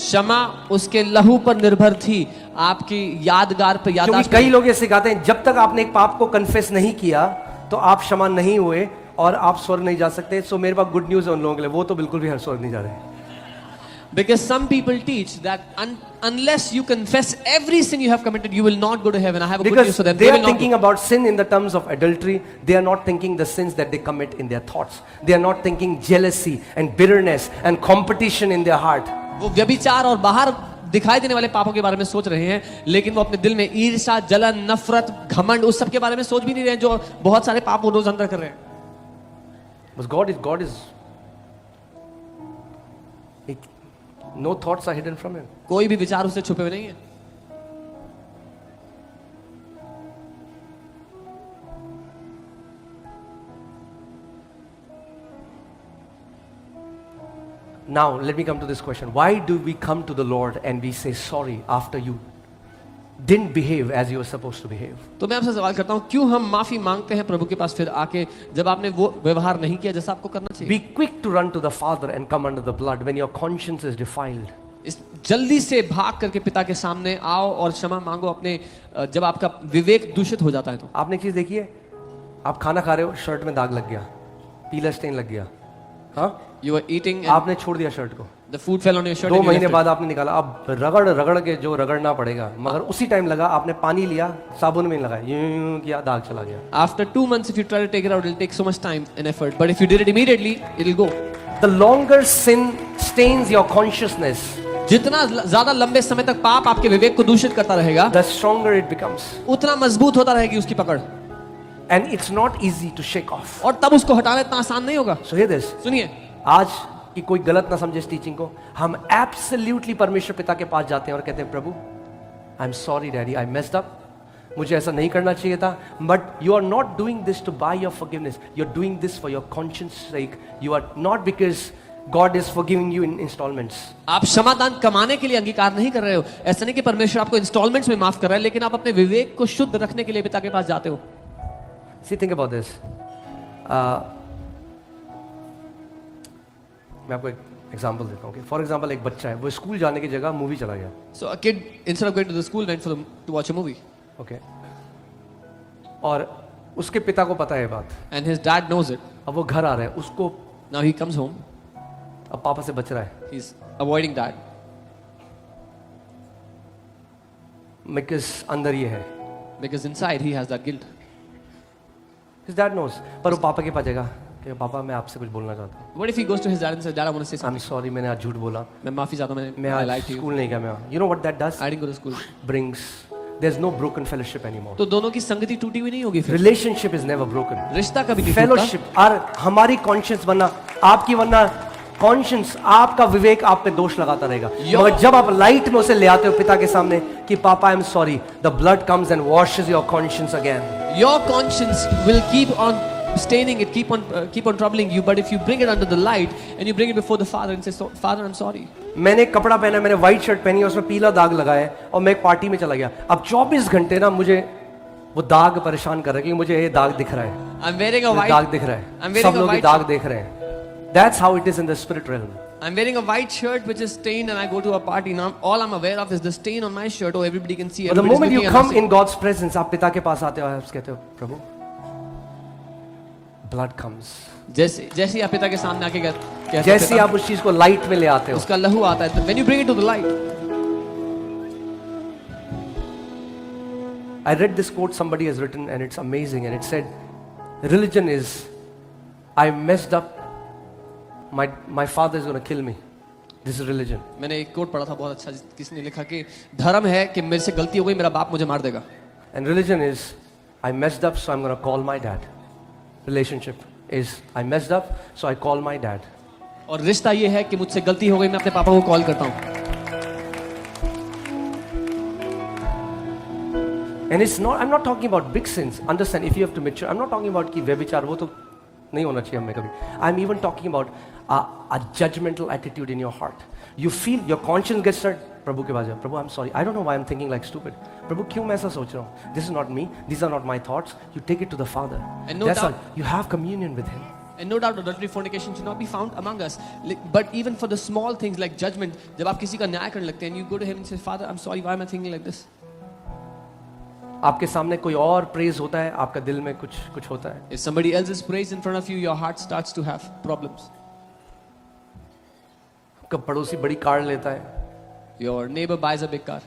क्षमा उसके लहू पर निर्भर थी, आपकी यादगार पर क्योंकि यादाश्त। कई लोग ये सिखाते हैं जब तक आपने एक पाप को कन्फेस नहीं किया तो आप क्षमा नहीं हुए और आप स्वर्ग नहीं जा सकते। सो मेरे पास गुड न्यूज है उन लोगों के लिए, वो तो बिल्कुल भी हर स्वर्ग नहीं जा रहे। Because some people teach that unless you confess every sin you have committed, you will not go to heaven. I have a good news Because for them. they will are not thinking go. about sin in the terms of adultery. They are not thinking the sins that they commit in their thoughts. They are not thinking jealousy and bitterness and competition in their heart. वो व्यभिचार और बाहर दिखाई देने वाले पापों के बारे में सोच रहे हैं, लेकिन वो अपने दिल में ईर्ष्या, जलन, नफरत, घमंड उस सब के बारे में सोच भी नहीं रहे हैं, जो बहुत सारे पाप वो रोज अंदर कर रहे हैं। But God is no thoughts are hidden from him. कोई भी विचार उससे छुपे हुए नहीं है। Now let me come to this question. Why do we come to the Lord and we say sorry after you didn't behave as you were supposed to behave? तो मैं आपसे सवाल करता हूं, क्यों हम माफी मांगते हैं प्रभु के पास फिर आके, जब आपने वो व्यवहार नहीं किया जैसा आपको करना चाहिए? Be quick to run to the Father and come under the blood when your conscience is defiled. इस जल्दी से भाग करके पिता के सामने आओ और क्षमा मांगो अपने, जब आपका विवेक दूषित हो जाता है। तो आपने एक चीज देखी है, आप खाना खा रहे हो, शर्ट में दाग लग गया, पीला स्टेन लग गया, हाँ, you were eating and आपने छोड़ दिया शर्ट को, the food fell on your shirt. 2 and you महीने left it. बाद आपने निकाला, अब रगड़ रगड़ के जो रगड़ना पड़ेगा, मगर उसी टाइम लगा, आपने पानी लिया, साबुन में लगाया, यूं किया, दाग चला गया। After 2 months, if you try to take it out, it'll take so much time and effort. But if you did it immediately, it'll go. The longer sin stains your consciousness, जितना ज्यादा लंबे समय तक पाप आपके विवेक को दूषित करता रहेगा, the stronger it becomes. उतना मजबूत होता रहेगी उसकी पकड़, And it's not easy to shake off. और तब उसको हटाना इतना आसान नहीं होगा। So hear this. सुनिए, आज की कोई गलत ना समझे इस टीचिंग को, हम एब्सोल्युटली परमेश्वर पिता के पास जाते हैं और कहते हैं, प्रभु I am sorry daddy, I messed up, मुझे ऐसा नहीं करना चाहिए था, but you are not doing this to buy your forgiveness, you are doing this for your conscience sake, you are not because God is forgiving you in instalments. आप क्षमादान कमाने के लिए अंगीकार नहीं कर रहे हो, ऐसा नहीं कि परमेश्वर आपको इंस्टॉलमेंट्स में माफ कर रहा है, लेकिन आप अपने विवेक को शुद्ध रखने के लिए पिता के पास जाते हो। See, think about this. मैं आपको एक एग्जांपल देता हूँ। फॉर एग्जांपल, एक बच्चा है, वो स्कूल जाने की जगह मूवी चला गया। So a kid, instead of going to the school, went to watch a movie. Okay, और उसके पिता को पता है ये बात, And his dad knows it. अब वो घर आ रहा है, उसको Now he comes home. अब पापा से बच रहा है, He's avoiding dad बिकॉज अंदर ये है, because inside he has that guilt. His dad knows, पर वो पापा के पास जाएगा कि पापा मैं आपसे कुछ बोलना चाहता हूँ, What if he goes to his dad and says, "Dad, I want to say I am something. Sorry, मैंने आज झूठ बोला, मैं माफी चाहता हूँ, मैं I आज lied to you. स्कूल नहीं गया, मैं, you know what that does, I didn't go to school." Brings, there is no broken fellowship anymore. तो दोनों की संगति टूटी हुई नहीं होगी फिर, रिलेशनशिप इज नेवर ब्रोकन, रिश्ता कभी नहीं टूटता। फेलोशिप। और हमारी कॉन्शियस वरना आपकी, वरना कॉन्शियस, आपका विवेक आप पे दोष लगाता रहेगा, मगर जब आप लाइट में उसे ले आते हो पिता के सामने कि पापा आई am sorry, the blood comes and washes your conscious again. Your conscience will keep on staining it, keep on troubling you. But if you bring it under the light and you bring it before the Father and say, so, "Father, I'm sorry." मैंने एक कपड़ा पहना, मैंने white shirt पहनी है, उसमें पीला दाग लगा है, और मैं एक पार्टी में चला गया, अब 24 घंटे ना मुझे वो दाग परेशान कर रहा है कि मुझे ये दाग दिख रहा है, I'm wearing a दाग white. दिख रहा I'm है, wearing सब a लोग ये white दाग shirt. देख रहे हैं। That's how it is in the spirit realm. I'm wearing a white shirt which is stained, and I go to a party. Now all I'm aware of is the stain on my shirt. Oh, everybody can see. But the everybody's moment you looking and come I'm saying, in God's presence, आप पिता के पास आते हो, आप कहते हो, प्रभु, blood comes. जैसे ही आप पिता के सामने आके कहते हो, जैसे पिता, आप उस चीज को लाइट में ले आते हो, उसका लहू आता है, when you bring it to the light. I read this quote somebody has written and it's amazing, and it said, religion is, I messed up, my father is going to kill me. This is religion. मैंने एक coat पढ़ा था बहुत अच्छा, किसी ने लिखा कि धर्म है कि मेरे से गलती हो गई, मेरा बाप मुझे मार देगा। And religion is, I messed up, so I'm going to call my dad. Relationship is, I messed up, so I call my dad. और रिश्ता ये है कि मुझसे गलती हो गई, मैं अपने पापा को कॉल करता हूँ। And it's not, I'm not talking about big sins. Understand, if you have to mature, I'm not talking about कि व्यभिचार वो तो नहीं होना चाहिए हमें कभी. I'm even talking about a judgmental attitude in your heart. You feel your conscience gets stirred. प्रभु के पास जाओ, प्रभु I'm sorry, I don't know why I'm thinking like stupid. प्रभु क्यों मैं ऐसा सोच रहा हूँ? This is not me. These are not my thoughts. You take it to the Father. And no That's doubt, all. You have communion with Him. And no doubt adultery, fornication should not be found among us. But even for the small things like judgment, जब आप किसी का न्याय करने लगते हैं, and you go to him and say, Father, I'm sorry, why am I thinking like this? आपके सामने कोई और प्रेज होता है, आपका दिल में कुछ होता है. If somebody else is praised in front of you, your heart starts to have problems. कब पड़ोसी बड़ी कार लेता है, Your neighbor buys a big car.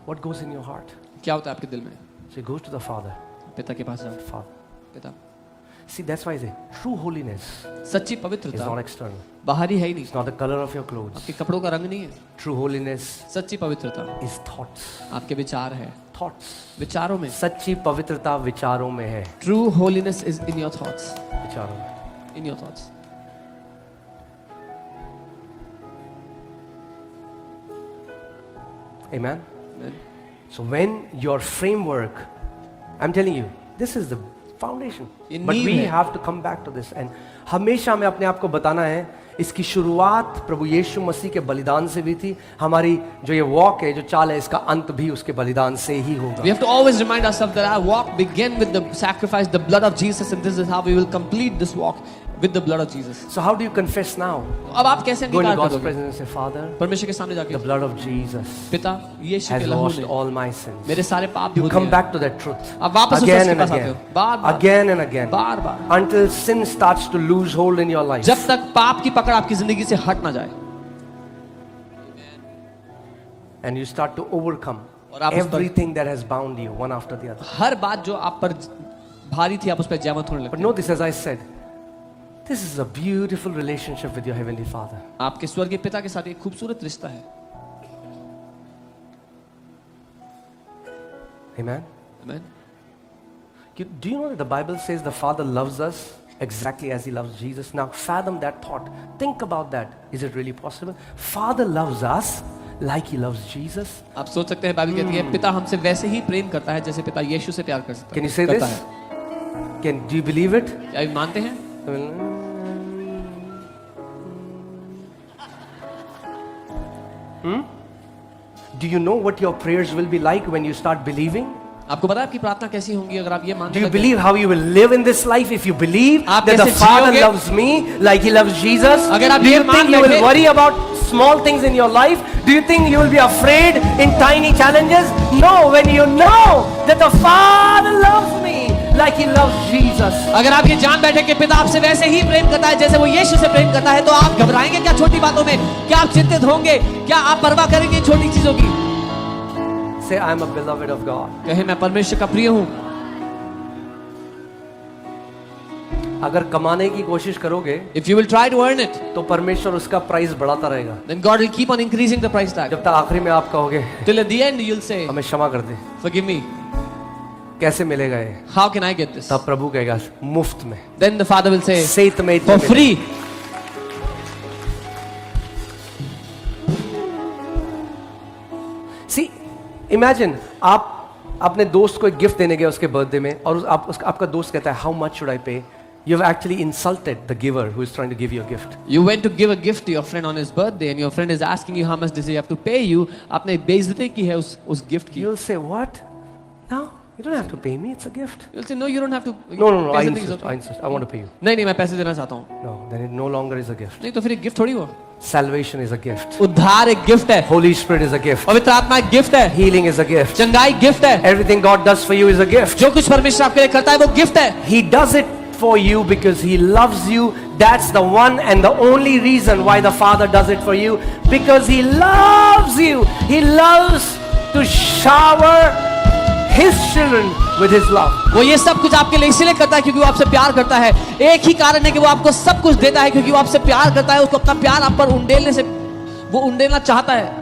what goes in your heart? क्या होता है आपके दिल में? So goes to the Father. पिता के पास जाओ. Father. पिता. See, that's why I say true holiness सच्ची is पवित्रता not external. बाहरी है ही नहीं. It's not the color of your clothes. आपके कपड़ों का रंग नहीं है. True holiness सच्ची पवित्रता is thoughts. आपके विचार है. Thoughts. विचारों में. सच्ची पवित्रता विचारों में है. True holiness is in your thoughts. विचारों में. In your thoughts. Amen. Amen. So when your framework, I'm telling you, this is the foundation. ये But नींव we है. have to come back to this. And हमेशा हमें अपने आप को बताना है, इसकी शुरुआत प्रभु यीशु मसीह के बलिदान से भी थी. हमारी जो ये वॉक है, जो चाल है, इसका अंत भी उसके बलिदान से ही होगा. We have to always remind ourselves that our walk begin with the sacrifice, the blood of Jesus, and this is how we will complete this walk with the blood of Jesus. So how do you confess now? अब आप कैसे Go into अंगीकार God's करोगे? presence and say, Father, परमेश्वर के सामने the जाके blood of Jesus पिता यीशु has के लहू washed ने all my sins. मेरे सारे पाप You धो come दिए. back to that truth अब वापस उस again सच के and पास आते again, हो. बार-बार. again and again, बार-बार. until sin starts to lose hold in your life. जब तक पाप की पकड़ आपकी जिंदगी से हट ना जाए. And you start to overcome और आप उस पर- everything that has bound you, one after the other. हर बात जो आप पर भारी थी आप उस पर जयवंत होने But लगते know this, as I said, this is a beautiful relationship with your Heavenly Father. हैं. आपके स्वर्गीय पिता के साथ एक खूबसूरत रिश्ता है. Amen. Amen. Do you know that the Bible says the Father loves us exactly as He loves Jesus? Now fathom that thought. Think about that. Is it really possible? Father loves us like He loves Jesus. आप सोच सकते हैं Bible कहती है पिता हमसे वैसे ही प्रेम करता है जैसे पिता यीशु से प्यार कर सकता है. Can you say करता this? है. Do you believe it? क्या आप मानते हैं? Do you know what your prayers will be like when you start believing? आपको पता है आपकी प्रार्थना कैसी होंगी अगर आप ये Do मानते you हैं? believe how you will live in this life if you believe आप that the कैसे Father जियोगे? loves me like He loves Jesus? अगर आप Do ये you मान think you will बैठे- worry about small things in your life? Do you think you will be afraid in tiny challenges? No, when you know that the Father loves me like He loves Jesus. अगर आप ये जान बैठे कि पिता आपसे वैसे ही प्रेम करता है जैसे वो यीशु से प्रेम करता है तो आप घबराएंगे क्या छोटी बातों में? क्या आप चिंतित होंगे? क्या आप परवाह करेंगे इन छोटी चीजों की? Say, I am a beloved of God. कहे मैं परमेश्वर का प्रिय हूँ. अगर कमाने की कोशिश करोगे If you will try to earn it, तो परमेश्वर उसका प्राइस बढ़ाता रहेगा. then God will keep on increasing the price tag. जब तक आखिरी में आप कहोगे Till at the end you'll say, हमें क्षमा कर दे, forgive me. कैसे मिलेगा ये? How can I get this? तब प्रभु कहेगा मुफ्त में, Then the Father will say, सेत में for free. See, imagine आप अपने दोस्त को एक गिफ्ट देने गए उसके बर्थडे में और आपका दोस्त कहता है हाउ मच शुड आई पे. You have actually insulted the giver who is trying to give you a gift. You went to give a gift to your friend on his birthday and your friend is asking you how much does he have to pay you. आपने बेइज्जती की है उस gift की. You'll say, what? No, you don't have to pay me, it's a gift. You'll say, no, you don't have to. No, I बेइज्जती की insist, जरूरत I insist, I want to pay you. नहीं मैं पैसे देना चाहता हूँ. No, then it no longer is a gift. नहीं तो फिर एक गिफ्ट थोड़ी हुआ. Salvation is a gift. उद्धार एक गिफ्ट है. Holy Spirit is a gift. पवित्र आत्मा एक गिफ्ट है. Healing is a gift. चंगाई गिफ्ट है. Everything God does for you is a gift. जो कुछ परमेश्वर आपके लिए करता है वो गिफ्ट है. He does it for you because He loves you. That's the one and the only reason why the Father does it for you. Because He loves you. He loves to shower His children with His love. वो ये सब कुछ आपके लिए इसलिए करता है क्योंकि वो आपसे प्यार करता है. एक ही कारण है कि वो आपको सब कुछ देता है क्योंकि वो आपसे प्यार करता है. उसको अपना प्यार आप पर उंडेलना चाहता है.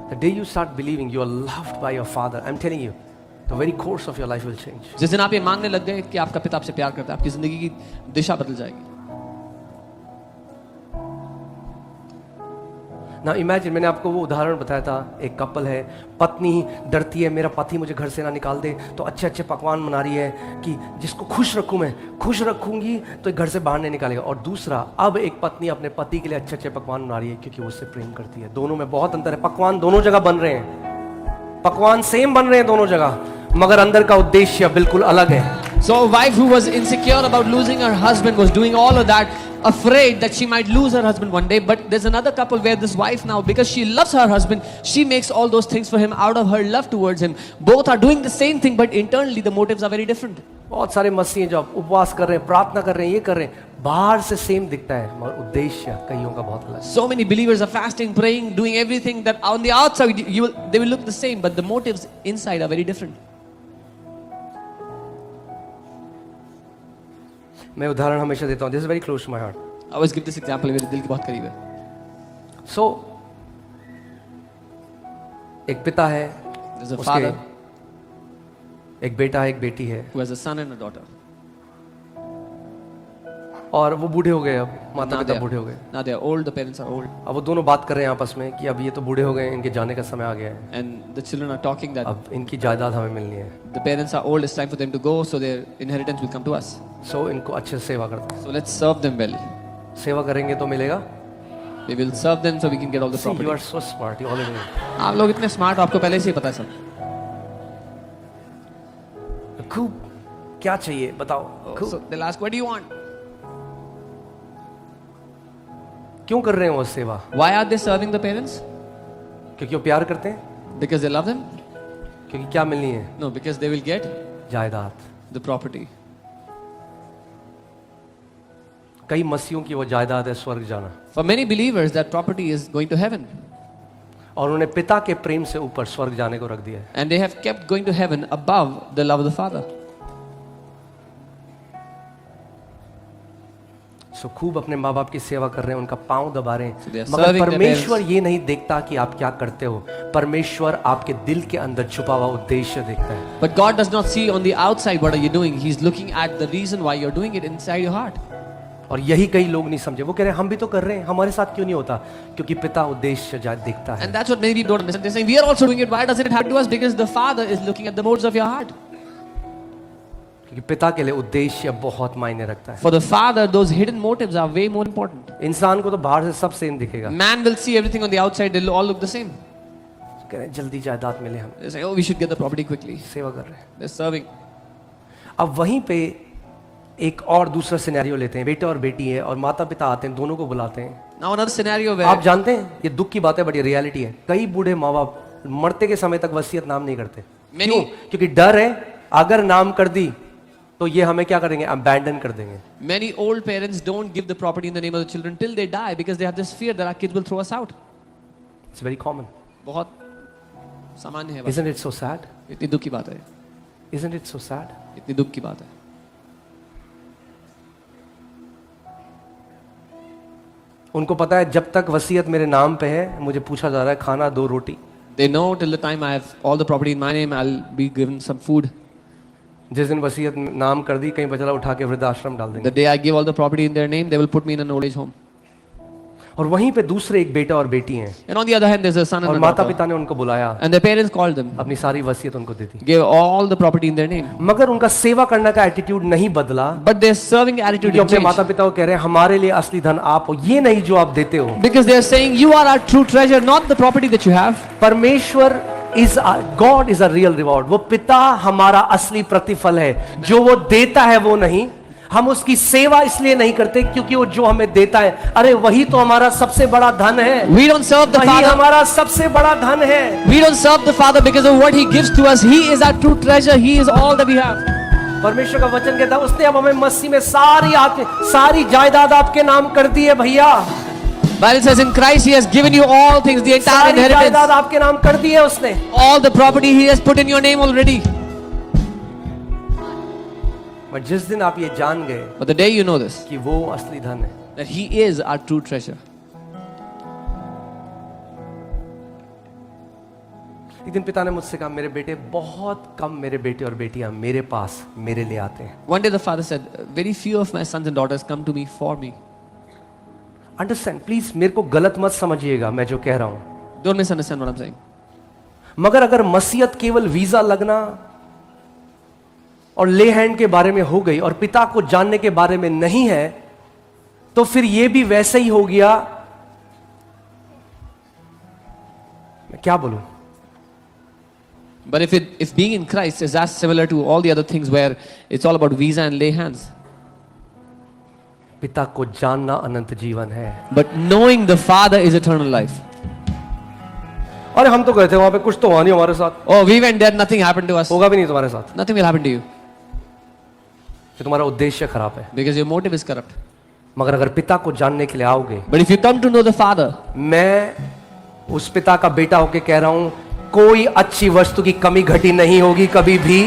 The day you start believing you are loved by your Father, I'm telling you, the very course of your life will change. जिस दिन आप ये मानने लग गए कि आपका पिता आपसे प्यार करता है आपकी जिंदगी की दिशा बदल जाएगी. ना इमेजिन, मैंने आपको वो उदाहरण बताया था, एक कपल है, पत्नी डरती है मेरा पति मुझे घर से ना निकाल दे, तो अच्छे अच्छे पकवान बना रही है कि जिसको खुश रखूं, मैं खुश रखूंगी तो घर से बाहर नहीं निकालेगा। और दूसरा, अब एक पत्नी अपने पति के लिए अच्छे अच्छे पकवान बना रही है क्योंकि वो उससे प्रेम करती है। दोनों में बहुत अंतर है। पकवान दोनों जगह बन रहे हैं, पकवान सेम बन रहे हैं दोनों जगह, मगर अंदर का उद्देश्य बिल्कुल अलग है। So a wife who was insecure about losing her husband was doing all of that, afraid that she might lose her husband one day. But there's another couple where this wife now, because she loves her husband, she makes all those things for him out of her love towards him. Both are doing the same thing, but internally the motives are very different. बहुत सारे मसीह हैं जो उपवास कर रहे हैं, प्रार्थना कर रहे हैं, ये कर रहे हैं, बाहर से सेम दिखता है मगर उद्देश्य कईयों का बहुत अलग है। So many believers are fasting, praying, doing everything that on the outside they will look the same, but the motives inside are very different. मैं उदाहरण हमेशा देता हूँ, this is very close to my heart. I always give this example, मेरे दिल के बहुत करीब है। सो एक पिता है, There's a उसके father एक बेटा है, एक बेटी है, who has a son and a daughter. और वो बूढ़े हो गए, अब माता Now पिता they बूढ़े हो गए। now they are old, the parents are old, अब वो दोनों बात कर रहे हैं आपस में कि अब ये तो बूढ़े हो गए, इनके जाने का समय आ गया है, and the children are talking that अब इनकी जायदाद हमें मिलनी है, the parents are old, it's time for them to go, so their inheritance will come to us. सो इनको अच्छे से सेवा करते हैं। So let's serve them well. सेवा करेंगे तो मिलेगा। We will serve them so we can get all the See, you property. are so smart, you already know. आप लोग इतने स्मार्ट, आपको पहले से ही पता है सब। खूब क्या चाहिए बताओ, खूब So they'll ask, what do you want? क्यों कर रहे हैं वो सेवा? Why are they serving the parents? क्योंकि वो प्यार करते हैं, Because they love them? क्योंकि क्या मिलनी है? No, because they will get जायदाद। the property. कई मसीहों की वो जायदाद है स्वर्ग जाना, For many believers, that property is going to heaven. और उन्हें पिता के प्रेम से ऊपर स्वर्ग जाने को रख दिया है। And they have kept going to heaven above the love of the Father. सो खूब अपने माँ बाप की सेवा कर रहे हैं, उनका पांव दबा रहे So they हैं, are मगर serving their परमेश्वर ये नहीं देखता कि आप क्या करते हो, परमेश्वर आपके दिल के अंदर छुपा हुआ उद्देश्य देखता है। But God does not see on the outside what are you doing. He's looking at the reason why you're doing it inside your heart. और यही कई लोग नहीं समझे, वो कह रहे हैं हम भी तो कर रहे हैं, हमारे साथ क्यों नहीं होता? क्योंकि पिता उद्देश्य देखता है। And that's what many people don't understand. They're saying, we are also doing it. Why doesn't it happen to us? Because the Father is looking at the motives of your heart. क्योंकि पिता के लिए उद्देश्य बहुत मायने रखता है। For the Father, those hidden motives are way more important. इंसान को तो बाहर से सब सेम दिखेगा, Man will see everything on the outside. They'll all look the same. कह रहे हैं जल्दी जायदाद मिले, हम They say, oh, we should get the property quickly. सेवा कर रहे हैं। They're serving. अब वहीं पे एक और दूसरा सिनेरियो लेते हैं, बेटा और बेटी है और माता पिता आते हैं, दोनों को बुलाते हैं। Now another scenario आप where जानते हैं ये दुख की बात है बट ये रियलिटी है, कई बूढ़े माँ बाप मरते के समय तक वसीयत नाम नहीं करते। क्यों? क्योंकि डर है अगर नाम कर दी तो ये हमें क्या करेंगे, अबैंडन कर देंगे। many old parents don't give the property in the name of the children till they die because they have this fear that our kids will throw us out. It's very common, बहुत सामान्य है बात। isn't it so sad? इतनी दुख की बात है, Isn't it so sad? इतनी दुख की बात है। उनको पता है जब तक वसीयत मेरे नाम पे है, मुझे पूछा जा रहा है खाना दो रोटी। They know till the time I have all the property in my name, I'll be given some food. जिस दिन वसीयत नाम कर दी, कहीं बचला उठा के वृद्धाश्रम डाल देंगे। The day I give all the property in their name, they will put me in an old age home. और वहीं पे दूसरे एक बेटा और बेटी हैं, And on the other hand, there's a son और and a माता daughter. पिता ने उनको बुलाया, And their parents called them, अपनी सारी वसीयत उनको दे दी, gave all the property in their name. मगर उनका सेवा करने का एटीट्यूड नहीं बदला। But their serving attitude क्योंकि अपने changed. माता पिता को कह रहे हैं हमारे लिए असली धन आप हो, ये नहीं जो आप देते हो। Because they are saying, you are our true treasure, not the property that you have. परमेश्वर is God is a real reward, वो पिता हमारा असली प्रतिफल है, जो वो देता है वो नहीं। हम उसकी सेवा इसलिए नहीं करते क्योंकि वो जो हमें देता है, अरे वही तो हमारा सबसे बड़ा धन है, We don't serve the वही Father. हमारा सबसे बड़ा धन है। We don't serve the Father because of what He gives to us. He is our true treasure. He is all that we have. परमेश्वर का वचन कहता है उसने अब हमें मसीह में सारी जायदाद आपके नाम कर दी है भैया, Bible says in Christ He has given you all things, the entire सारी जायदाद inheritance, आपके नाम कर दी है उसने। all the property He has put in your name already. But जिस दिन आप ये जान गए But the day you know this, कि वो असली धन है, that He is our true treasure. एक दिन पिता ने मुझसे कहा मेरे बेटे, बहुत कम मेरे बेटे और बेटियां मेरे पास मेरे लिए आते हैं। One day the father said, very few of my sons and daughters come to me for me. Understand please, मेरे को गलत मत समझिएगा मैं जो कह रहा हूं, Don't misunderstand what I'm saying. मगर अगर मसीहत केवल वीजा लगना और ले हैंड के बारे में हो गई और पिता को जानने के बारे में नहीं है, तो फिर यह भी वैसे ही हो गया, मैं क्या बोलूं? But if being in Christ is as similar to all the other things where it's all about visa and lay hands, पिता को जानना अनंत जीवन है। but knowing the Father is eternal life. अरे हम तो गए थे वहां पे, कुछ तो हुआ नहीं हमारे साथ। Oh, we went there, nothing happened to us. होगा भी नहीं तुम्हारे साथ, Nothing will happen to you कि तुम्हारा उद्देश्य खराब है। because your motive is corrupt. मगर अगर पिता को जानने के लिए आओगे, But if you come to know the Father, मैं उस पिता का बेटा होके कह रहा हूं, कोई अच्छी वस्तु की कमी घटी नहीं होगी कभी भी।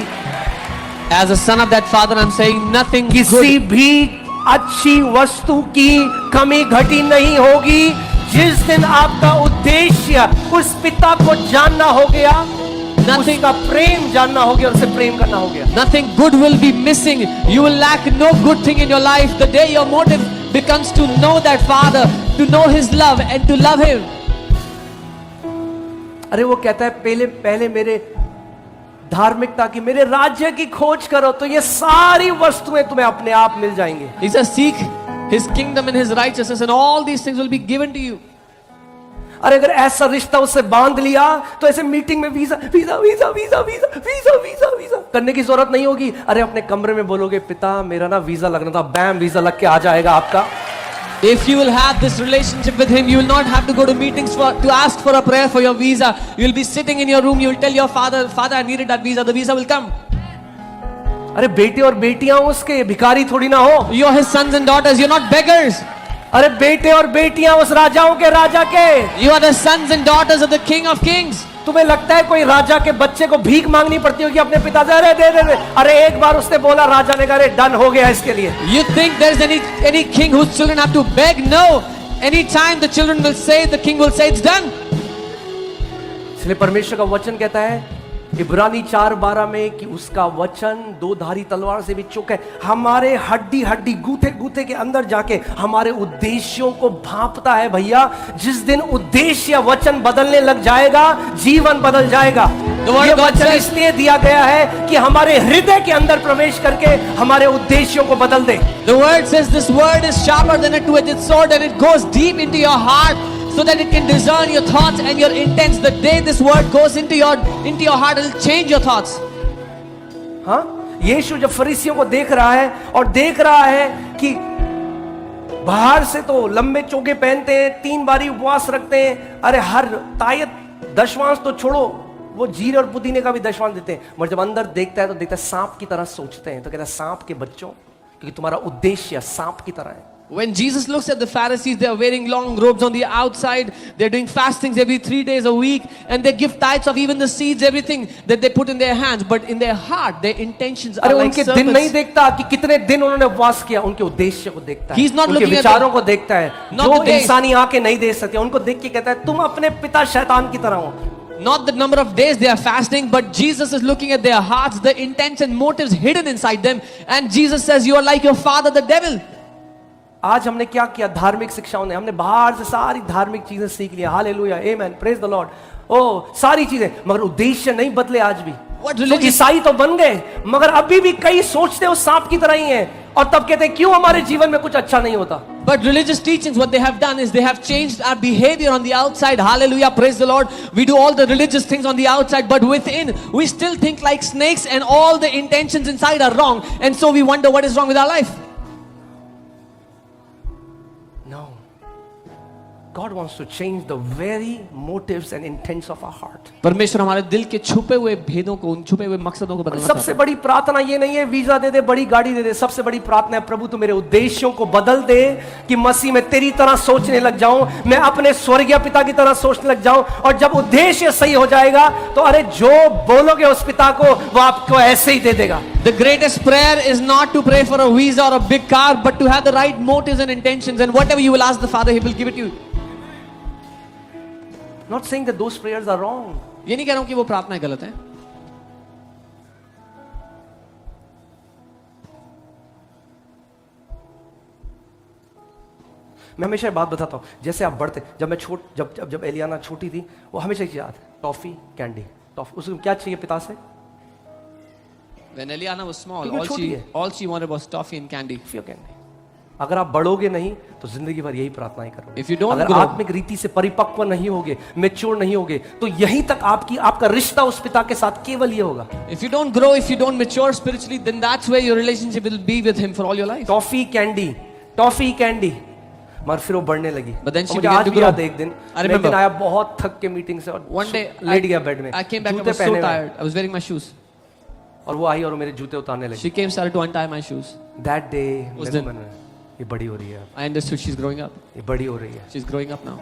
as a son of that Father, I'm saying nothing किसी good. भी अच्छी वस्तु की कमी घटी नहीं होगी। जिस दिन आपका उद्देश्य उस पिता को जानना हो गया, उसका प्रेम जानना हो गया और उसे प्रेम करना हो गया, Nothing good will be missing. You will lack no good thing in your life. The day your motive becomes to know that Father, to know His love and to love Him. अरे वो कहता है पहले पहले मेरे धार्मिकता की, मेरे राज्य की खोज करो तो ये सारी वस्तुएं तुम्हें अपने आप मिल जाएंगी। He says, seek His kingdom and His righteousness, and all these things will be given to you. अरे अगर ऐसा रिश्ता उससे बांध लिया तो ऐसे मीटिंग में visa visa visa visa visa visa visa visa करने की जरूरत नहीं होगी। अरे अपने कमरे में बोलोगे, पिता मेरा ना वीजा लगना था, बैम वीजा लग के आ जाएगा आपका। If you will have this relationship with Him, you will not have to go to meetings to ask for a prayer for your visa. You will be sitting in your room. You will tell your father, Father, I needed that visa. The visa will come. अरे बेटे और बेटियां उसके भिखारी थोड़ी ना हो। You are His sons and daughters. You're not beggars. अरे बेटे और बेटियां उस राजाओं के राजा के। You are the sons and daughters of the King of Kings. तुम्हें लगता है कोई राजा के बच्चे को भीख मांगनी पड़ती होगी अपने पिता से? अरे दे दे दे। अरे एक बार उसने बोला, राजा ने कहा अरे डन हो गया इसके लिए। You think there's any king whose children have to beg? No. Anytime the children will say, the king will say it's done. इसलिए परमेश्वर का वचन कहता है इब्रानी 4:12 में कि उसका वचन दो धारी तलवार से भी चुक है, हमारे हड्डी हड्डी गूथे गूथे के अंदर जाके हमारे उद्देश्यों को भांपता है। भैया जिस दिन उद्देश्य वचन बदलने लग जाएगा, जीवन बदल जाएगा। ये वचन इसलिए दिया गया है कि हमारे हृदय के अंदर प्रवेश करके हमारे उद्देश्यों को बदल दे। The word says this word is sharper than a two-edged sword, and it goes deep into your heart, so that it can discern your thoughts and your intents. The day this word goes into your heart, it will change your thoughts. हाँ, यीशु जब फरीसियों को देख रहा है और देख रहा है कि बाहर से तो लंबे चोगे पहनते हैं, 3 बारी उपवास रखते हैं, अरे हर तायत दशवांश तो छोड़ो, वो जीरे और पुदीने का भी दशवांश देते हैं, मगर जब अंदर देखता है तो देखता है सांप की तरह सोचते हैं। तो कहता है सांप के बच्चों, क्योंकि तुम्हारा उद्देश्य सांप की तरह है। When Jesus looks at the Pharisees, they are wearing long robes on the outside. They're doing fastings every 3 days a week, and they give tithes of even the seeds, everything that they put in their hands. But in their heart, their intentions are अरे like उनके दिन serpents. नहीं देखता कि कितने दिन उन्होंने उपवास किया, उनके उद्देश्य को देखता है, He's not उनके looking at विचारों the- को देखता है, not जो the days. इंसानी आंखें नहीं देख सकती, उनको देख के कहता है तुम अपने पिता शैतान की तरह हो। Not the number of days they are fasting, but Jesus is looking at their hearts, the intents and motives hidden inside them. And Jesus says, you are like your father, the devil. आज हमने क्या किया? धार्मिक शिक्षाओं ने, हमने बाहर से सारी धार्मिक चीजें सीख लिया, hallelujah, amen, praise the Lord, ओ सारी चीजें, मगर उद्देश्य नहीं बदले आज भी। What तो religion? ईसाई तो बन गए, मगर अभी भी कई सोचते हो सांप की तरह ही हैं, और तब कहते हैं क्यों हमारे जीवन में कुछ अच्छा नहीं होता। But religious teachings, what they have done is they have changed our behavior on the outside. Hallelujah, praise the Lord. We do all the religious things on the outside, but within, we still think like snakes, and all the intentions inside are wrong. And so we wonder what is wrong with our life. No. God wants to change the very motives and intents of our heart. परमेश्वर हमारे दिल के छुपे हुए भेदों को, उन छुपे हुए मकसदों को बदलना सबसे चाहता है। बड़ी प्रार्थना ये नहीं है वीजा दे दे, बड़ी गाड़ी दे दे। सबसे बड़ी प्रार्थना है प्रभु तू मेरे उद्देश्यों को बदल दे कि मसीह में तेरी तरह सोचने लग जाऊं, मैं अपने स्वर्गीय पिता की तरह सोचने लग जाऊं। और जब उद्देश्य सही हो जाएगा तो अरे जो बोलोगे उस पिता को वो आपको ऐसे ही दे देगा। The greatest prayer is not to pray for a visa or a big car, but to have the right motives and intentions. And whatever you will ask the Father, He will give it to you. Not saying that those prayers are wrong. ये नहीं कह रहा हूं कि वो प्रार्थनाएं गलत हैं। मैं हमेशा ये बात बताता हूँ, जैसे आप बढ़ते, जब एलियाना छोटी थी, वो हमेशा एक याद, टॉफी कैंडी, टॉफी, उसको क्या चाहिए पिता से? When Eliana was small, क्योंकि छोटी है। all she wanted was toffee and candy. Toffee और कैंडी। अगर आप बढ़ोगे नहीं तो जिंदगी भर यही प्रार्थनाएं करोगे। If you don't अगर grow- आत्मिक रीति से परिपक्व नहीं होगे, मैच्योर नहीं होगे, तो यहीं तक आपका रिश्ता उस पिता के साथ केवल ये होगा। If you don't grow, if you don't mature spiritually, then that's where your relationship will be with him for all your life. Toffee candy, मगर फिर वो बढ़ने लगी। But then she मुझे began आज to भी grow. याद है, एक दिन I मैं एक remember. दिन आया बहुत थक के मीटिंग से, और One day, लेट गया बेड में, I came back, I जूते was so पहने हुए, tired. I was wearing my shoes. और वो आई और मेरे जूते उतारने लगी। She came, started to untie my shoes. That day उस मेरे दिन- मन में ये बड़ी हो रही है, I understood she's growing up. ये बड़ी हो रही है। She's growing up now.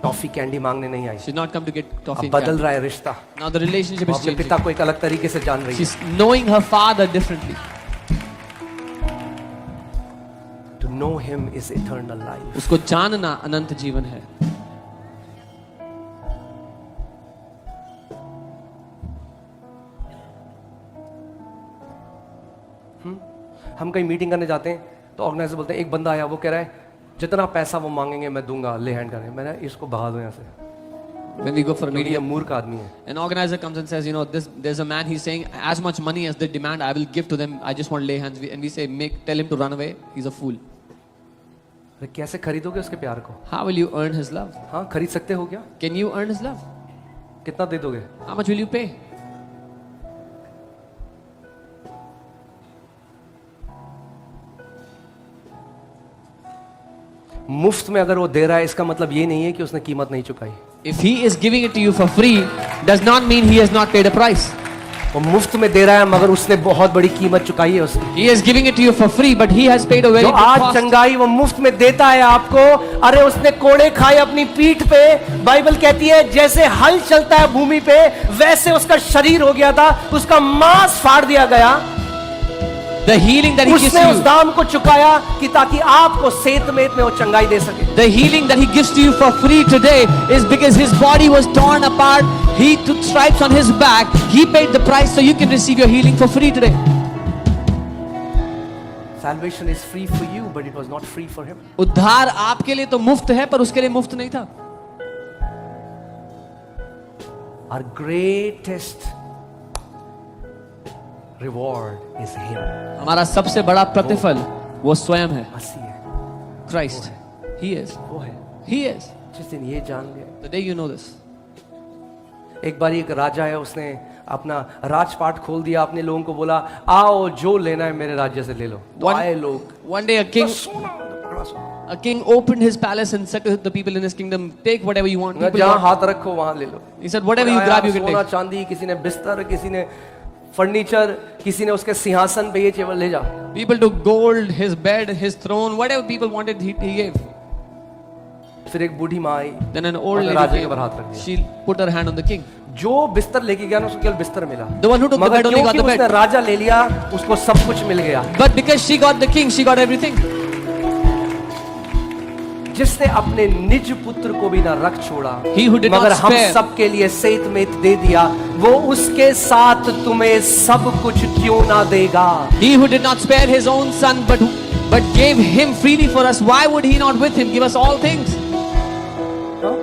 Toffee candy मांगने नहीं आई, She's not come to get toffee अब and बदल candy. रहा है रिश्ता। Now the relationship वो is अपने changing. पिता को एक अलग तरीके से जान रही है। She's knowing her father differently. To know him is eternal life. उसको जानना अनंत जीवन है. हम कहीं मीटिंग करने जाते हैं तो ऑर्गेनाइजर बोलते हैं, एक बंदा आया, वो कह रहा है जितना पैसा वो मांगेंगे मैं दूंगा, ले हैंड करने। मैंने इसको भगा दो यहाँ से, When we go for a क्योंकि ये meeting, मूर्ख आदमी है। an organizer comes and says, you know, there's a man, he's saying as much money as they demand, I will give to them. I just want to lay hands. And we say, tell him to run away. He's a fool. अरे कैसे खरीदोगे उसके प्यार को? How will you earn his love? हाँ, खरीद सकते हो क्या? Can you earn his love? कितना दे दोगे? How much will you pay? मुफ्त में अगर वो दे रहा है, इसका मतलब ये नहीं है कि उसने कीमत नहीं चुकाई। If he is giving it to you for free, does not mean he has not paid a price. वो मुफ्त में दे रहा है मगर उसने बहुत बड़ी कीमत चुकाई है उसने। He is giving it to you for free, but he has paid a very जो big आज cost. चंगाई वो मुफ्त में देता है आपको, अरे उसने कोड़े खाए अपनी पीठ पे। बाइबल कहती है जैसे हल चलता है भूमि पे, वैसे उसका शरीर हो गया था, उसका मांस फाड़ दिया गया। The healing that he gives उसने to उस you, दाम को चुकाया कि ताकि आपको सेत में वो चंगाई दे सके। the healing that he gives to you for free today is because his body was torn apart. He took stripes on his back. He paid the price so you can receive your healing for free today. Salvation is free for you, but it was not free for him. उद्धार आपके लिए तो मुफ्त है, पर उसके लिए मुफ्त नहीं था. Our greatest reward is him. हमारा सबसे बड़ा प्रतिफल वो स्वयं है. मसीह है, Christ. He is. वो है। He is. जिस दिन ये जान गए, The day you know this. एक बार एक राजा है, उसने अपना राजपाट खोल दिया, अपने लोगों को बोला आओ जो लेना है मेरे राज्य से ले लो। तो One- आए लोग, One day सोना, पकड़ा सोना। a king opened his palace and said to the people in his kingdom, take whatever you want. People जहाँ want- हाथ रखो वहां ले लो। He said, whatever you grab, you can सोना take. चांदी, किसी ने बिस्तर, किसी ने फर्नीचर, किसी ने उसके सिंहासन पे ये केवल ले जाओ। People took gold, his bed, his throne, whatever people wanted, he gave. फिर एक बूढ़ी माँ आई, Then an old और lady राजा के came. ऊपर हाथ रख दिया। She put her hand on the king. जो बिस्तर लेके गया ना, उसको केवल बिस्तर मिला। The one who took the मगर bed only got क्योंकि the उसने bed. राजा ले लिया, उसको सब कुछ मिल गया। But because she got the king, she got everything. जिसने अपने निज पुत्र को भी ना रख छोड़ा, He who did not मगर हम spare. सब के लिए सेत मेत दे दिया, वो उसके साथ तुम्हें सब कुछ क्यों ना देगा? He who did not spare his own son, but gave him freely for us, why would he not with him give us all things? हाँ?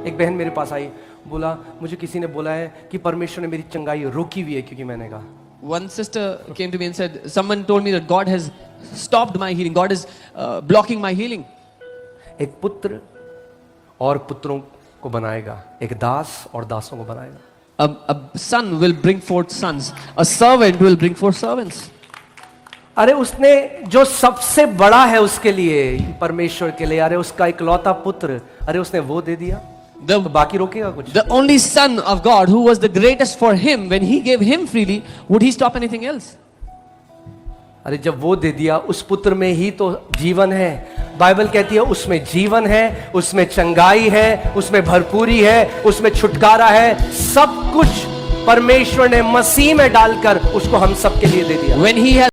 एक बहन मेरे पास आई, बोला मुझे किसी ने बोला है कि परमेश्वर ने मेरी चंगाई रोकी हुई है, क्योंकि मैंने कहा। One sister came to me and said, someone told me that God has stopped my healing. God is blocking my healing. एक पुत्र और पुत्रों को बनाएगा, एक दास और दासों को बनाएगा। A son will bring forth sons. A servant will bring forth servants. अरे उसने जो सबसे बड़ा है उसके लिए, परमेश्वर के लिए, अरे उसका इकलौता पुत्र, अरे उसने वो दे दिया, तो बाकी रोकेगा कुछ? The only son of God who was the greatest for him, when he gave him freely, would he stop anything else? अरे जब वो दे दिया, उस पुत्र में ही तो जीवन है। बाइबल कहती है उसमें जीवन है, उसमें चंगाई है, उसमें भरपूरी है, उसमें छुटकारा है। सब कुछ परमेश्वर ने मसीह में डालकर उसको हम सब के लिए दे दिया। When he has